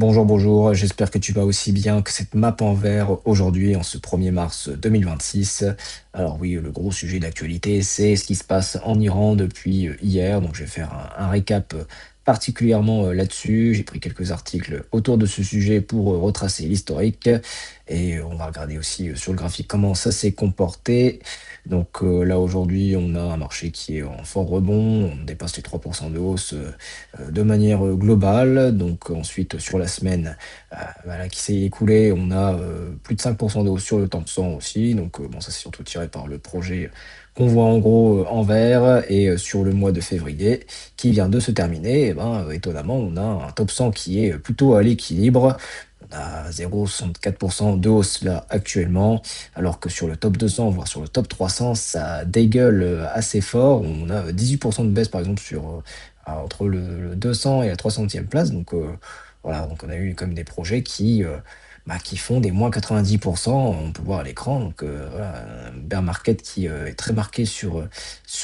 Bonjour, bonjour, j'espère que tu vas aussi bien que cette map en vert aujourd'hui, en ce 1er mars 2026. Alors oui, le gros sujet d'actualité, c'est ce qui se passe en Iran depuis hier. Donc je vais faire un récap particulièrement là-dessus. J'ai pris quelques articles autour de ce sujet pour retracer l'historique. Et on va regarder aussi sur le graphique comment ça s'est comporté. Donc là aujourd'hui, on a un marché qui est en fort rebond. On dépasse les 3% de hausse de manière globale. Donc ensuite, sur la semaine voilà, qui s'est écoulée, on a plus de 5% de hausse sur le temps 100 aussi. Donc bon, ça c'est surtout tiré par le projet qu'on voit en gros en vert. Et sur le mois de février qui vient de se terminer, eh ben, étonnamment, on a un top 100 qui est plutôt à l'équilibre. On a 0,64% de hausse là actuellement, alors que sur le top 200, voire sur le top 300, ça dégueule assez fort. On a 18% de baisse par exemple entre le 200 et la 300e place. Donc voilà, donc on a eu comme des projets qui font des moins 90%, on peut voir à l'écran. Donc voilà, un bear market qui est très marqué sur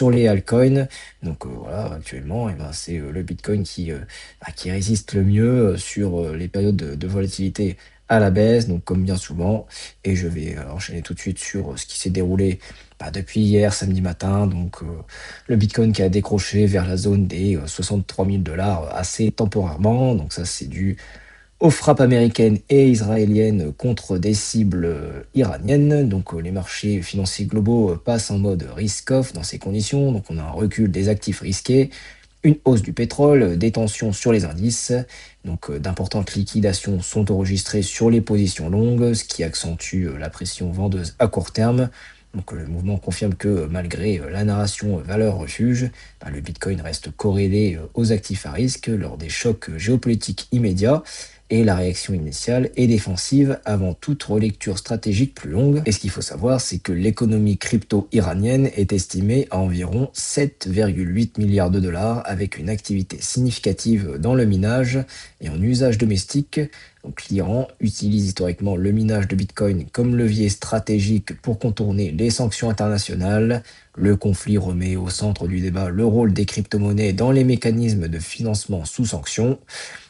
les altcoins. Donc voilà, actuellement, eh ben, c'est le Bitcoin qui résiste le mieux sur les périodes de volatilité à la baisse, donc comme bien souvent. Et je vais enchaîner tout de suite sur ce qui s'est déroulé depuis hier, samedi matin. Donc le Bitcoin qui a décroché vers la zone des 63 000 dollars assez temporairement. Donc ça, c'est dû aux frappes américaines et israéliennes contre des cibles iraniennes. Donc les marchés financiers globaux passent en mode risk-off dans ces conditions. Donc on a un recul des actifs risqués, une hausse du pétrole, des tensions sur les indices. Donc d'importantes liquidations sont enregistrées sur les positions longues, ce qui accentue la pression vendeuse à court terme. Donc le mouvement confirme que malgré la narration valeur refuge, le Bitcoin reste corrélé aux actifs à risque lors des chocs géopolitiques immédiats. Et la réaction initiale est défensive avant toute relecture stratégique plus longue. Et ce qu'il faut savoir, c'est que l'économie crypto iranienne est estimée à environ 7,8 milliards de dollars, avec une activité significative dans le minage et en usage domestique. Donc l'Iran utilise historiquement le minage de Bitcoin comme levier stratégique pour contourner les sanctions internationales. Le conflit remet au centre du débat le rôle des crypto-monnaies dans les mécanismes de financement sous sanctions.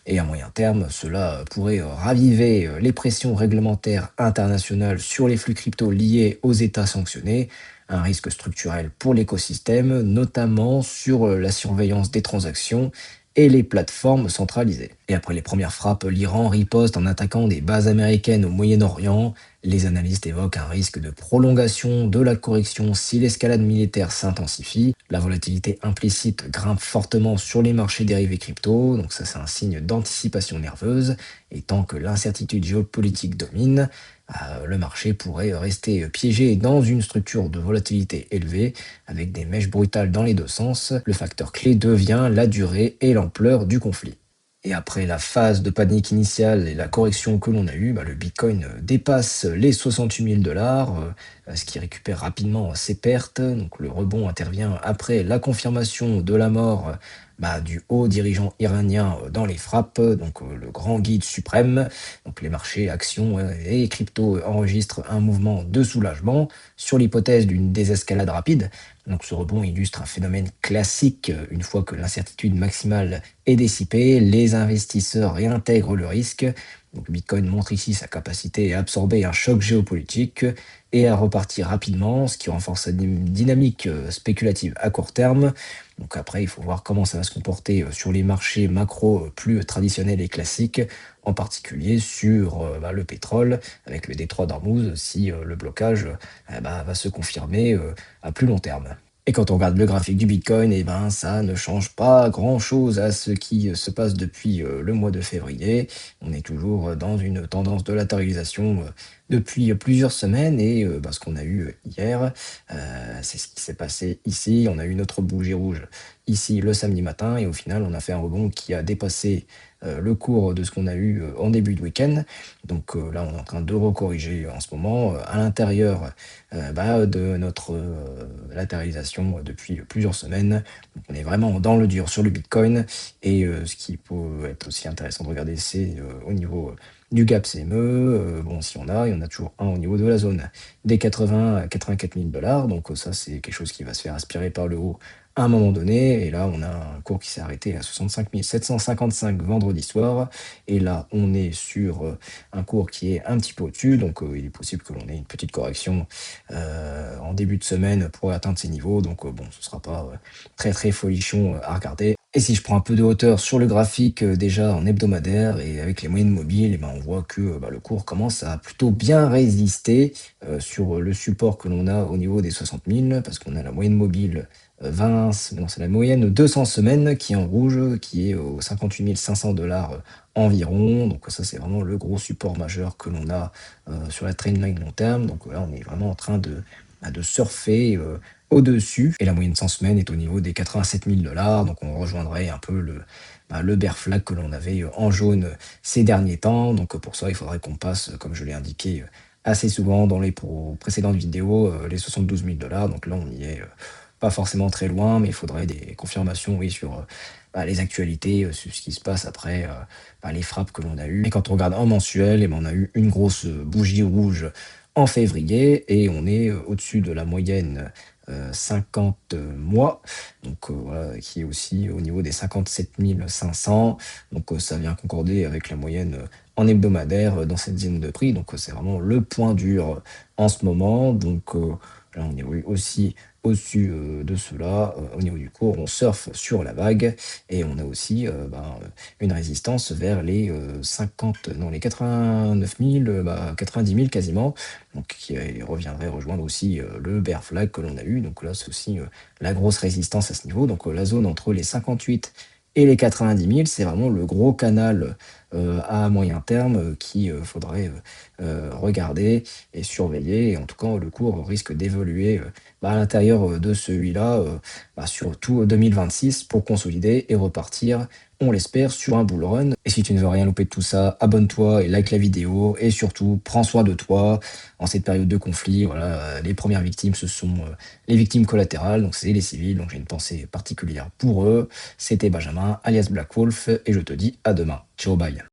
Et à moyen terme, cela pourrait raviver les pressions réglementaires internationales sur les flux crypto liés aux États sanctionnés, un risque structurel pour l'écosystème, notamment sur la surveillance des transactions et les plateformes centralisées. Et après les premières frappes, l'Iran riposte en attaquant des bases américaines au Moyen-Orient. Les analystes évoquent un risque de prolongation de la correction si l'escalade militaire s'intensifie. La volatilité implicite grimpe fortement sur les marchés dérivés crypto, donc ça c'est un signe d'anticipation nerveuse. Et tant que l'incertitude géopolitique domine, le marché pourrait rester piégé dans une structure de volatilité élevée, avec des mèches brutales dans les deux sens. Le facteur clé devient la durée et l'ampleur du conflit. Et après la phase de panique initiale et la correction que l'on a eue, le Bitcoin dépasse les 68 000 dollars, ce qui récupère rapidement ses pertes. Donc le rebond intervient après la confirmation de la mort du haut dirigeant iranien dans les frappes, donc le grand guide suprême. Donc les marchés, actions et crypto enregistrent un mouvement de soulagement sur l'hypothèse d'une désescalade rapide. Donc ce rebond illustre un phénomène classique. Une fois que l'incertitude maximale est dissipée, les investisseurs réintègrent le risque. Donc Bitcoin montre ici sa capacité à absorber un choc géopolitique et à repartir rapidement, ce qui renforce sa dynamique spéculative à court terme. Donc après, il faut voir comment ça va se comporter sur les marchés macro plus traditionnels et classiques, en particulier sur le pétrole, avec le détroit d'Ormuz, si le blocage va se confirmer à plus long terme. Et quand on regarde le graphique du Bitcoin, ça ne change pas grand-chose à ce qui se passe depuis le mois de février. On est toujours dans une tendance de latéralisation depuis plusieurs semaines. Et ce qu'on a eu hier, c'est ce qui s'est passé ici. On a eu notre bougie rouge ici le samedi matin et au final, on a fait un rebond qui a dépassé le cours de ce qu'on a eu en début de week-end. Donc là, on est en train de recorriger en ce moment à l'intérieur de notre latéralisation depuis plusieurs semaines. Donc, on est vraiment dans le dur sur le Bitcoin. Et ce qui peut être aussi intéressant de regarder, c'est au niveau du gap CME. Bon, si on a, il y en a toujours un au niveau de la zone des 80 à 84 000 dollars. Donc ça, c'est quelque chose qui va se faire aspirer par le haut à un moment donné et là, on a un cours qui s'est arrêté à 65 755 vendredi soir et là, on est sur, un cours qui est un petit peu au-dessus donc il est possible que l'on ait une petite correction, en début de semaine pour atteindre ces niveaux donc bon, ce sera pas, très, très folichon, à regarder et si je prends un peu de hauteur sur le graphique, déjà en hebdomadaire et avec les moyennes mobiles et ben, on voit que, bah, le cours commence à plutôt bien résister, sur, le support que l'on a au niveau des 60 000 parce qu'on a la moyenne mobile, 20 s non, c'est la moyenne 200 semaines qui est en rouge, qui est aux 58 500 environ. Donc ça, c'est vraiment le gros support majeur que l'on a, sur la trendline long terme. Donc là, on est vraiment en train de, bah, de surfer, au-dessus et la moyenne 100 semaines est au niveau des 87 000 donc on rejoindrait un peu le, bah, le bear flag que l'on avait, en jaune, ces derniers temps. Donc pour ça, il faudrait qu'on passe, comme je l'ai indiqué, assez souvent dans les précédentes vidéos, les 72 000 donc là, on y est, pas forcément très loin, mais il faudrait des confirmations, oui, sur, bah, les actualités, sur ce qui se passe après, bah, les frappes que l'on a eues et quand on regarde en mensuel et ben, on a eu une grosse, bougie rouge en février et on est, au-dessus de la moyenne, 50, mois, donc voilà, qui est aussi au niveau des 57 500 donc ça vient concorder avec la moyenne, en hebdomadaire, dans cette zone de prix donc c'est vraiment le point dur, en ce moment donc là, on est oui aussi au-dessus, de cela, au niveau du cours, on surfe sur la vague et on a aussi, ben, une résistance vers les, 50 non, les 89 000, bah, 90 000 quasiment, donc qui reviendrait rejoindre aussi, le bear flag que l'on a eu. Donc là, c'est aussi, la grosse résistance à ce niveau. Donc, la zone entre les 58 et les 90 000, c'est vraiment le gros canal, à moyen terme, qui, faudrait, regarder et surveiller et en tout cas, le cours risque d'évoluer, bah, à l'intérieur, de celui-là, bah, sur tout 2026 pour consolider et repartir, on l'espère, sur un bull run. Et si tu ne veux rien louper de tout ça, abonne-toi et like la vidéo et surtout prends soin de toi en cette période de conflit. Voilà, les premières victimes, ce sont, les victimes collatérales, donc c'est les civils, donc j'ai une pensée particulière pour eux. C'était Benjamin, alias Black Wolf et je te dis à demain. Ciao, bye.